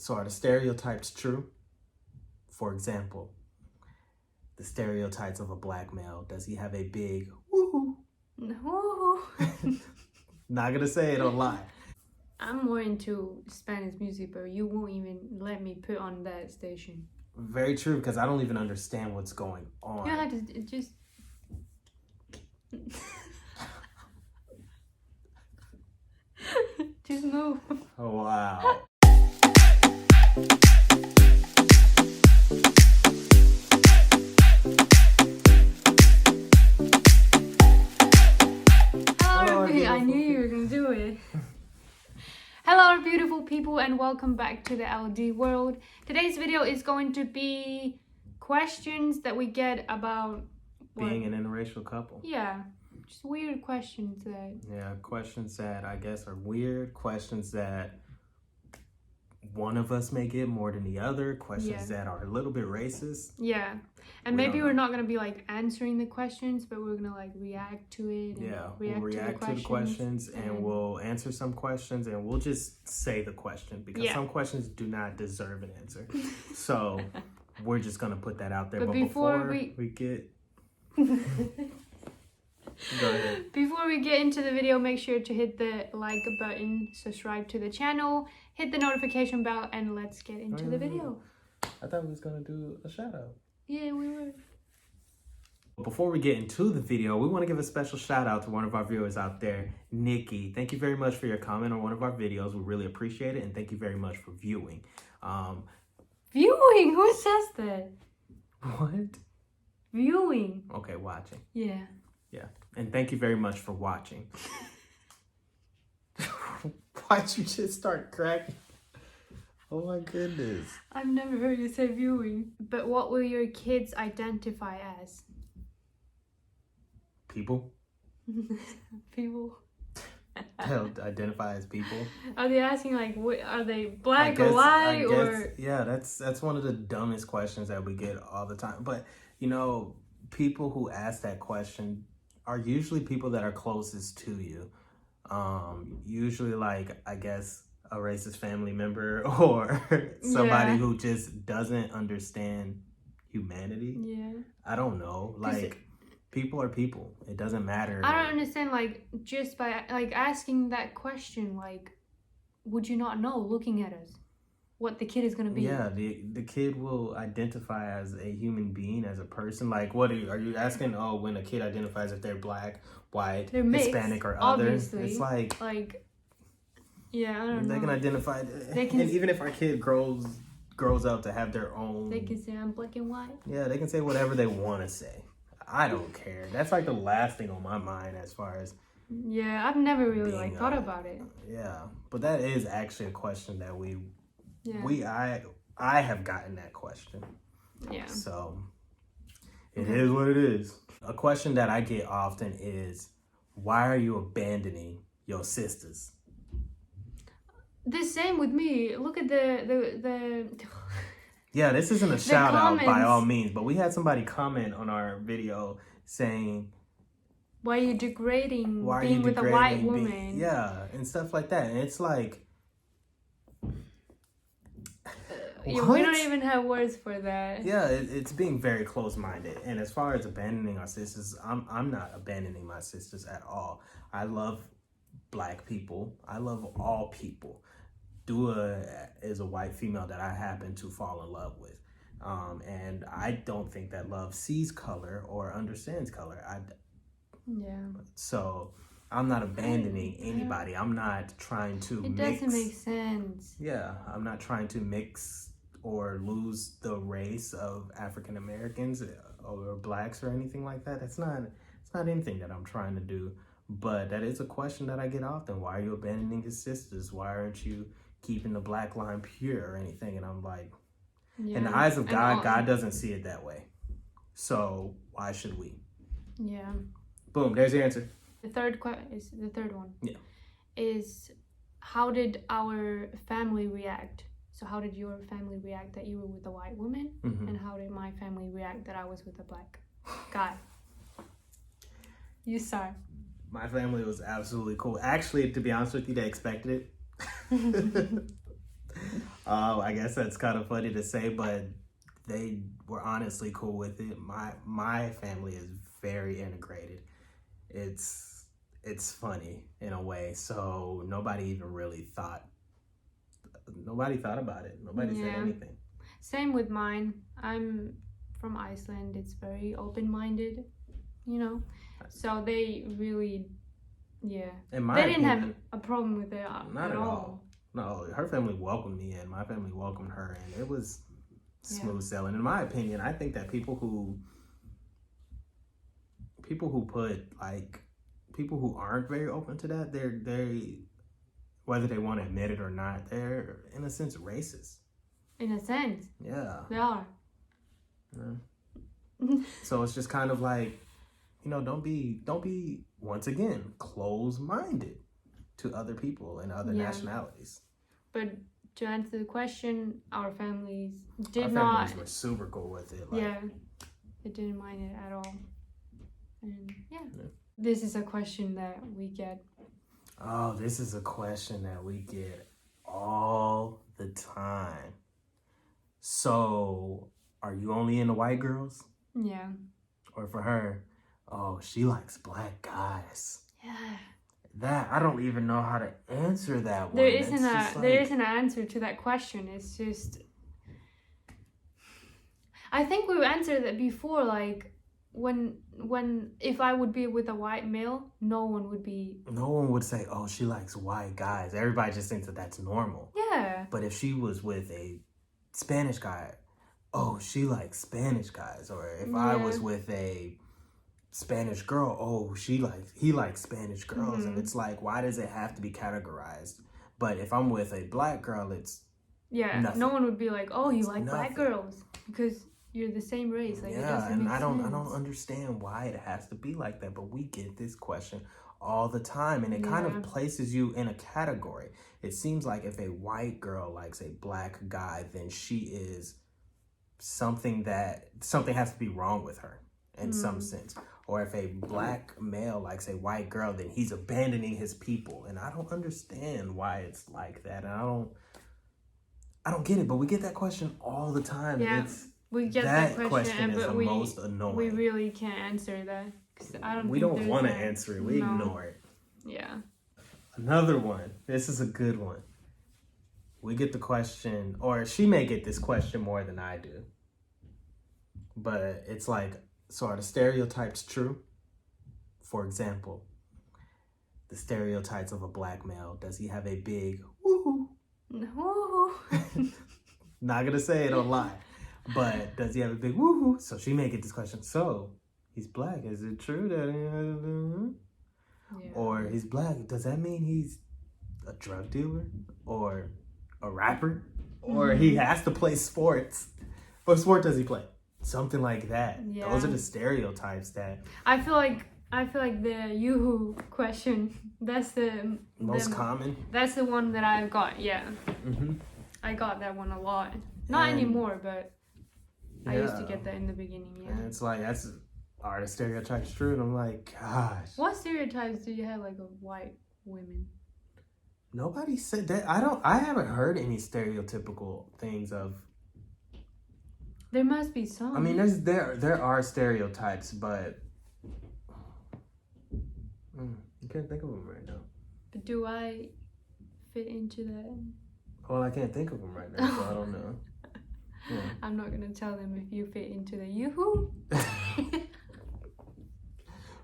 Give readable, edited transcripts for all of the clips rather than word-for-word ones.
So are the stereotypes true? For example, the stereotypes of a black male. Does he have a big woohoo? No. Not gonna say it, don't lie. I'm more into Spanish music, but you won't even let me put on that station. Very true, because I don't even understand what's going on. Yeah, just... just move. Oh, wow. I knew you were gonna do it. Hello beautiful people and welcome back to the LD world. Today's video is going to be questions that we get about being an interracial couple. Yeah, just weird questions that... Yeah, questions that I guess are weird, questions that one of us may get more than the other, questions that are a little bit racist. Yeah, and maybe we're not going to be like answering the questions, but we're going to like react to it. Yeah, we'll react to the questions and we'll answer some questions and we'll just say the question because some questions do not deserve an answer. So we're just going to put that out there. But before we get... Go ahead. Before we get into the video, make sure to hit the like button, subscribe to the channel, hit the notification bell, and let's get into the video. I thought we was gonna do a shout out. Yeah, we were. Before we get into the video, we want to give a special shout out to one of our viewers out there, Nikki. Thank you very much for your comment on one of our videos. We really appreciate it, and thank you very much for viewing. Viewing? Who says that? What? Viewing. Okay, watching. Yeah. Yeah, and thank you very much for watching. Why'd you just start cracking? Oh my goodness. I've never heard you say viewing. But what will your kids identify as? People. People. They'll identify as people. Are they asking like, are they black or white or? Yeah, that's one of the dumbest questions that we get all the time. But you know, people who ask that question are usually people that are closest to you. Usually like, I guess, a racist family member or somebody who just doesn't understand humanity. Yeah. I don't know. Like, people are people. It doesn't matter. I don't understand, like, just by, like, asking that question, like, would you not know looking at us what the kid is going to be? Yeah, the kid will identify as a human being, as a person. Like, what are you asking? Oh, when a kid identifies if they're black, white, they're mixed, Hispanic, or obviously. Other, it's like yeah, I don't know. They can identify, and even if our kid grows up to have their own, they can say I'm black and white. Yeah, they can say whatever they want to say. I don't care. That's like the last thing on my mind as far as. Yeah, I've never really thought about it. Yeah, but that is actually a question that I have gotten that question. Yeah. So it is what it is. A question that I get often is, why are you abandoning your sisters? The same with me. Look at the Yeah, this isn't a shout out by all means, but we had somebody comment on our video saying, why are you degrading being with a white woman? Yeah, and stuff like that. And it's like, we don't even have words for that. Yeah, it's being very close-minded. And as far as abandoning our sisters, I'm not abandoning my sisters at all. I love black people. I love all people. Dua is a white female that I happen to fall in love with. And I don't think that love sees color or understands color. So I'm not abandoning anybody. I'm not trying to mix. It doesn't make sense. Yeah, I'm not trying to mix or lose the race of African Americans or blacks or anything like that. It's not anything that I'm trying to do. But that is a question that I get often. Why are you abandoning your sisters? Why aren't you keeping the black line pure or anything? And I'm like, in the eyes of God, God doesn't see it that way. So why should we? Yeah. Boom, there's the answer. The third is the third one. Yeah. Is how did our family react? So how did your family react that you were with a white woman? Mm-hmm. And how did my family react that I was with a black guy? You start. My family was absolutely cool. Actually, to be honest with you, they expected it. I guess that's kind of funny to say, but they were honestly cool with it. My family is very integrated. It's funny in a way. So nobody even really thought. Nobody thought about it. Nobody said anything. Same with mine. I'm from Iceland. It's very open-minded, you know. So they really, yeah. In my they didn't opinion, have a problem with it not at all. No, her family welcomed me in. My family welcomed her in. It was smooth sailing. In my opinion, I think that people who aren't very open to that, they whether they want to admit it or not, they're in a sense racist. In a sense. Yeah. They are. Yeah. So it's just kind of like, don't be once again closed-minded to other people and other nationalities. But to answer the question, our families were super cool with it. They didn't mind it at all. And this is a question that we get. Oh, this is a question that we get all the time. So, are you only into white girls? Yeah. Or for her, oh, she likes black guys. Yeah. That, I don't even know how to answer that one. There isn't an answer to that question. It's just, I think we've answered that before, like, if I would be with a white male, no one would say, oh, she likes white guys. Everybody just thinks that that's normal. Yeah. But if she was with a Spanish guy, oh, she likes Spanish guys. Or if I was with a Spanish girl, oh, he likes Spanish girls. And it's like, why does it have to be categorized? But if I'm with a black girl, it's nothing. No one would be like, oh, you like black girls because you're the same race. Like, and I don't understand why it has to be like that. But we get this question all the time, and it kind of places you in a category. It seems like if a white girl likes a black guy, then she is something has to be wrong with her in some sense. Or if a black male likes a white girl, then he's abandoning his people. And I don't understand why it's like that. And I don't get it, but we get that question all the time. Yeah, we get that question, but the most annoying. We really can't answer that. We don't want to answer it. We ignore it. Yeah. Another one. This is a good one. We get the question, or she may get this question more than I do. But it's like, so are the stereotypes true? For example, the stereotypes of a black male. Does he have a big woohoo? No. Not gonna say it online. But does he have a big woohoo? So she may get this question. So he's black. Is it true that or he's black? Does that mean he's a drug dealer or a rapper? Or he has to play sports? What sport does he play? Something like that. Yeah. Those are the stereotypes that I feel like the yoo-hoo question, that's the most common. That's the one that I've got. Yeah. I got that one a lot. Not anymore, but I used to get that in the beginning. Yeah. And it's like, are the stereotypes true? And I'm like, gosh. What stereotypes do you have, like, of white women? Nobody said that. I haven't heard any stereotypical things of. There must be some. I mean, there are stereotypes, but you can't think of them right now. But do I fit into that? Well, I can't think of them right now, so I don't know. Yeah. I'm not gonna tell them if you fit into the yoo-hoo.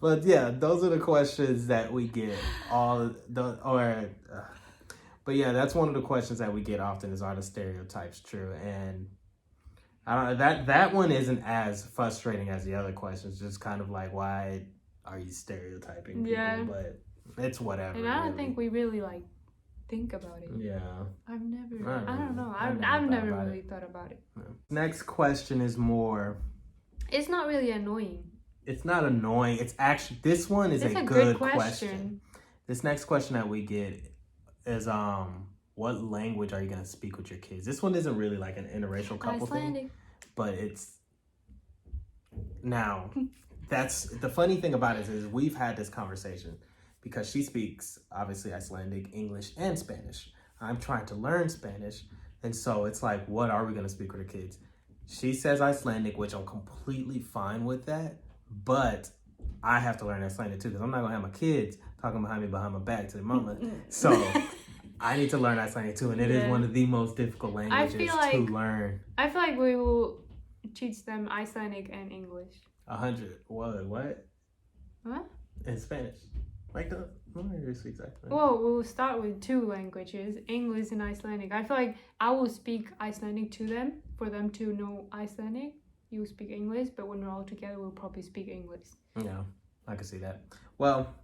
But yeah, those are the questions that we get but yeah, that's one of the questions that we get often is, are the stereotypes true? And I don't know, that one isn't as frustrating as the other questions. Just kind of like, why are you stereotyping people? Yeah. But it's whatever. And I don't think we really like think about it. Yeah. I don't know. I've never really thought about it. No. Next question is more. It's not really annoying. It's not annoying. It's actually, this one is a good question. This next question that we get is what language are you going to speak with your kids? This one isn't really like an interracial couple thing, but it's now that's the funny thing about it is we've had this conversation because she speaks obviously Icelandic, English, and Spanish. I'm trying to learn Spanish, And so it's like, what are we going to speak with our kids? She says Icelandic, which I'm completely fine with that. But I have to learn Icelandic too, because I'm not going to have my kids talking behind my back to their mama. So I need to learn Icelandic too. And it is one of the most difficult languages to learn. I feel like we will teach them Icelandic and English. 100. What? What? In Spanish. Like the... Exactly. Well, we'll start with 2 languages, English and Icelandic. I feel like I will speak Icelandic to them, for them to know Icelandic. You speak English, but when we're all together, we'll probably speak English. Yeah, I can see that. Well,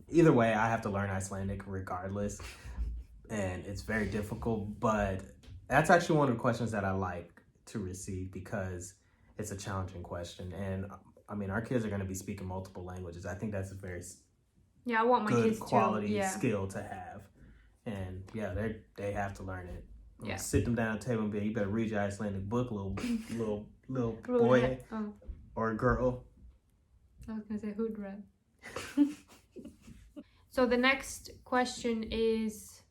either way, I have to learn Icelandic regardless, and it's very difficult, but that's actually one of the questions that I like to receive because it's a challenging question. And I mean, our kids are going to be speaking multiple languages. I think that's a very I want my good kids quality skill to have. And yeah, they have to learn it. Yeah. Sit them down at the table and be, you better read your Icelandic book, little boy or girl. I was gonna say hood rat. So the next question is.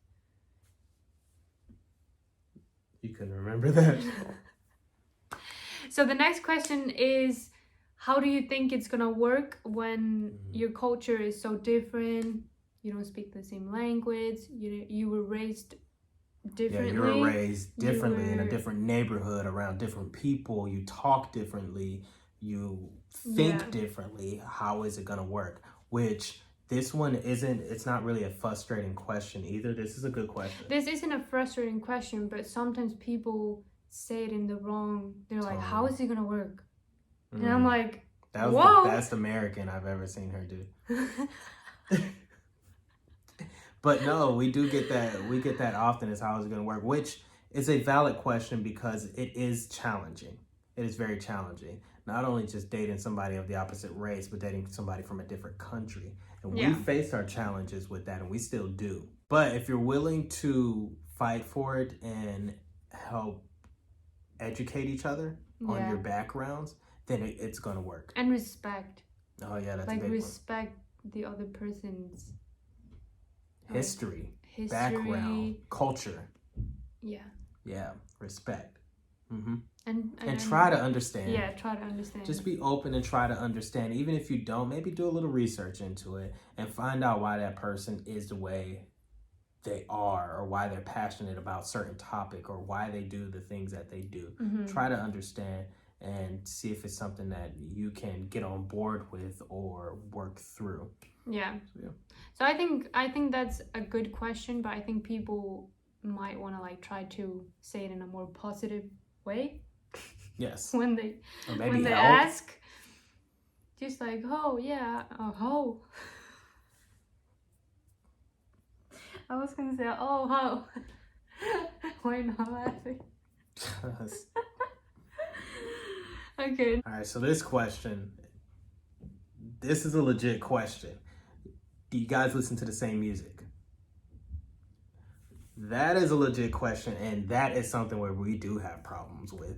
You couldn't remember that. So the next question is, how do you think it's gonna work when your culture is so different? You don't speak the same language. You were raised differently. Yeah, you were raised differently in a different neighborhood around different people. You talk differently. You think differently. How is it gonna work? Which this one isn't. It's not really a frustrating question either. This is a good question. This isn't a frustrating question, but sometimes people say it in the wrong. They're like, "How is it gonna work?" And I'm like, that was the best American I've ever seen her do. But no, we do get that. We get that often is how is it going to work, which is a valid question because it is challenging. It is very challenging. Not only just dating somebody of the opposite race, but dating somebody from a different country. And we face our challenges with that, and we still do. But if you're willing to fight for it and help educate each other on your backgrounds, then it's going to work. And respect. Oh, yeah, that's like a big respect the other person's history, background, culture. Yeah, respect. And try to understand. Yeah, try to understand. Just be open and try to understand. Even if you don't, maybe do a little research into it and find out why that person is the way they are, or why they're passionate about certain topic, or why they do the things that they do. Try to understand and see if it's something that you can get on board with or work through. So I think that's a good question, but I think people might want to like try to say it in a more positive way. Yes. when they ask, just like, oh yeah, oh. I was gonna say, oh how. Why not laughing? Okay. All right. So this is a legit question. Do you guys listen to the same music? That is a legit question, and that is something where we do have problems with.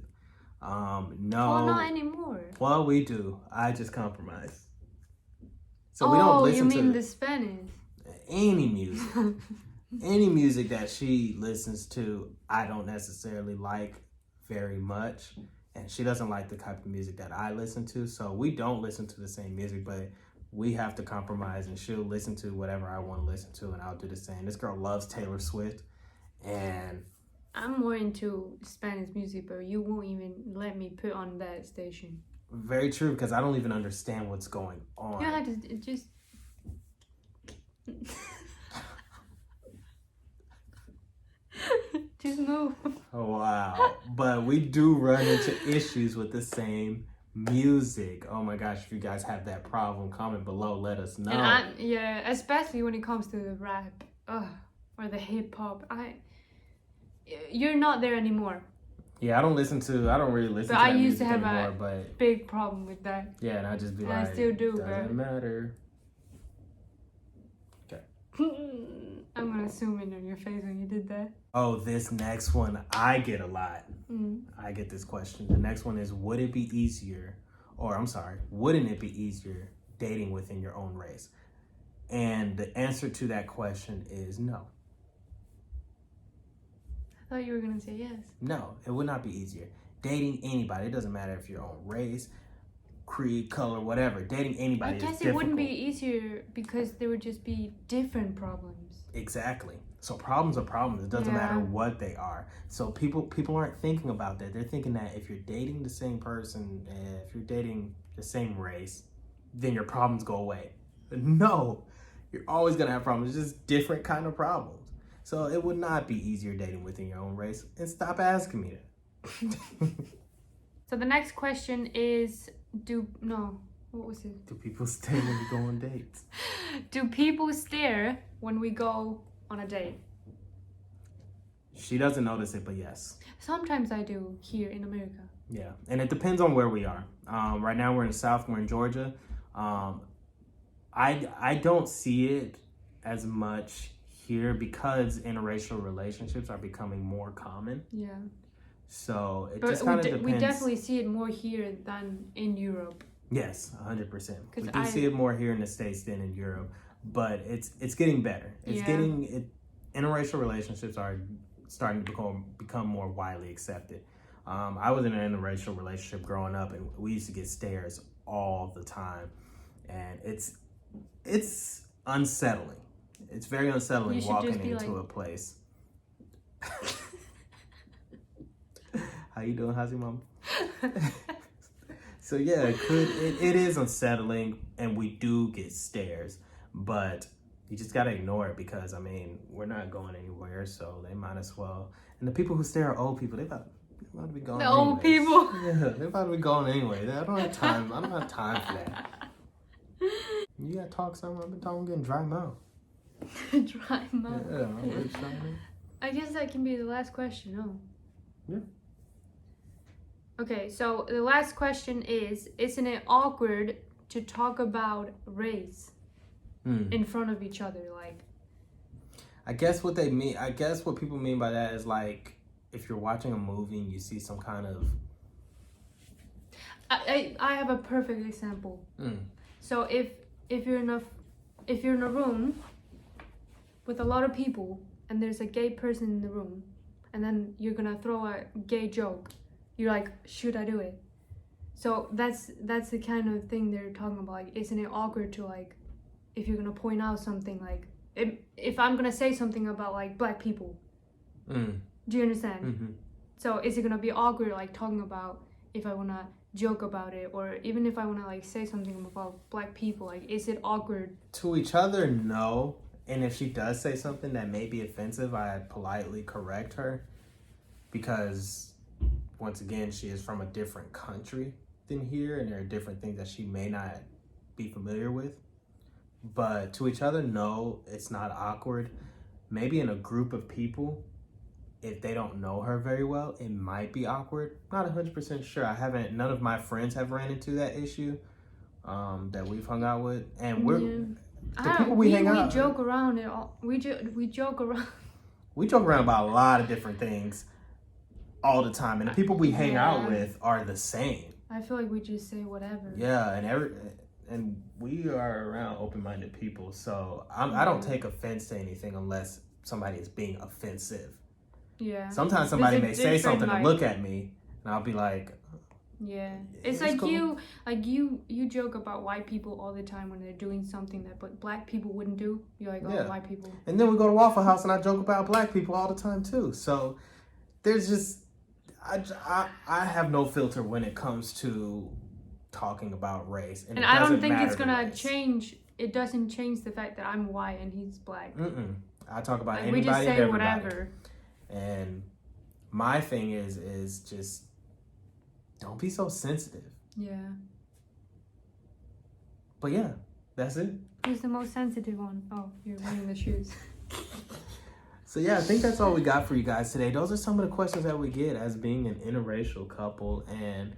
No. Well, not anymore. Well, we do. I just compromise. So we don't listen to the Spanish? Any music. Any music that she listens to, I don't necessarily like very much. And she doesn't like the type of music that I listen to. So we don't listen to the same music, but we have to compromise, and she'll listen to whatever I want to listen to, and I'll do the same. This girl loves Taylor Swift, and I'm more into Spanish music, but you won't even let me put on that station. Very true, because I don't even understand what's going on. Yeah, just just move. Oh, wow. But we do run into issues with the same music. Oh my gosh, if you guys have that problem, comment below, let us know. And especially when it comes to the rap or the hip hop. You're not there anymore. Yeah, I don't really listen to that music used to have anymore, a big problem with that. Yeah, and I just be and like, I still do, doesn't matter. Okay. I'm gonna zoom in on your face when you did that. Oh, this next one I get a lot. I get this question. The next one is, wouldn't it be easier dating within your own race? And the answer to that question is no. thought you were gonna say yes. No, it would not be easier. Dating anybody, it doesn't matter if you're on race, creed, color, whatever. Dating anybody is I guess difficult. it wouldn't be easier because there would just be different problems. Exactly. So problems are problems. It doesn't matter what they are. So people aren't thinking about that. They're thinking that if you're dating the same person, if you're dating the same race, then your problems go away. But no, you're always gonna have problems. It's just different kind of problems. So it would not be easier dating within your own race. And stop asking me that. So the next question is, what was it? Do people stay when you go on dates? Do people stare when we go on a date? She doesn't notice it, but yes. Sometimes I do here in America. Yeah, and it depends on where we are. Right now we're in the South, we're in Georgia. I don't see it as much here because interracial relationships are becoming more common. Yeah. So it just kind of depends. We definitely see it more here than in Europe. Yes, 100%. We do see it more here in the States than in Europe, but it's getting better. Interracial relationships are starting to become more widely accepted. I was in an interracial relationship growing up, and we used to get stares all the time, and it's unsettling. It's very unsettling walking into a place. How you doing? How's your mama? So yeah, it is unsettling, and we do get stares, but you just gotta ignore it because I mean we're not going anywhere, so they might as well. And the people who stare are old people. They about to be going. The old people. Yeah, they're about to be going anyway. I don't have time. I don't have time for that. You gotta talk something. I've been talking, getting dry mouth. Dry mouth. Yeah, I'm really trying. I guess that can be the last question. No. Yeah. Okay, so the last question is, isn't it awkward to talk about race in front of each other? Like, I guess what people mean by that is like if you're watching a movie and you see some kind of I have a perfect example. So if you're in a room with a lot of people and there's a gay person in the room and then you're gonna throw a gay joke, you're like, should I do it? So that's the kind of thing they're talking about. Like, isn't it awkward to like, if you're gonna point out something like, if I'm gonna say something about like black people, do you understand? Mm-hmm. So is it gonna be awkward like talking about if I wanna joke about it, or even if I wanna like say something about black people? Like, is it awkward to each other? No. And if she does say something that may be offensive, I politely correct her because once again, she is from a different country than here, and there are different things that she may not be familiar with. But to each other, no, it's not awkward. Maybe in a group of people, if they don't know her very well, it might be awkward. Not 100% sure. None of my friends have ran into that issue that we've hung out with. And we joke around it all. We joke around. We joke around about a lot of different things all the time, and the people we hang out with are the same. I feel like we just say whatever. Yeah, and we are around open-minded people, so I don't take offense to anything unless somebody is being offensive. Yeah. Sometimes somebody may say something and look at me, and I'll be like, yeah. It's like cool. you joke about white people all the time when they're doing something that black people wouldn't do. You're like, white people. And then we go to Waffle House and I joke about black people all the time too. So there's just, I have no filter when it comes to talking about race. And I don't think it's gonna change. It doesn't change the fact that I'm white and he's black. I talk about anybody we just say and everybody. Whatever. And my thing is just don't be so sensitive. Yeah. But yeah, that's it. Who's the most sensitive one? Oh, you're wearing the shoes. So yeah, I think that's all we got for you guys today. Those are some of the questions that we get as being an interracial couple, and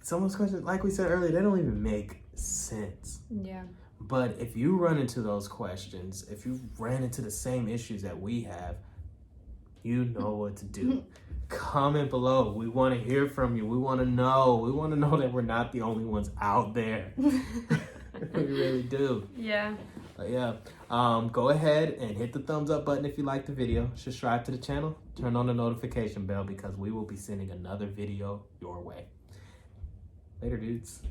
some of those questions, like we said earlier, they don't even make sense. Yeah. But if you run into those questions, if you ran into the same issues that we have, you know what to do. Comment below. We want to hear from you. We want to know. We want to know that we're not the only ones out there. We really do. Yeah. But yeah, go ahead and hit the thumbs up button if you like the video. Subscribe to the channel. Turn on the notification bell because we will be sending another video your way. Later, dudes.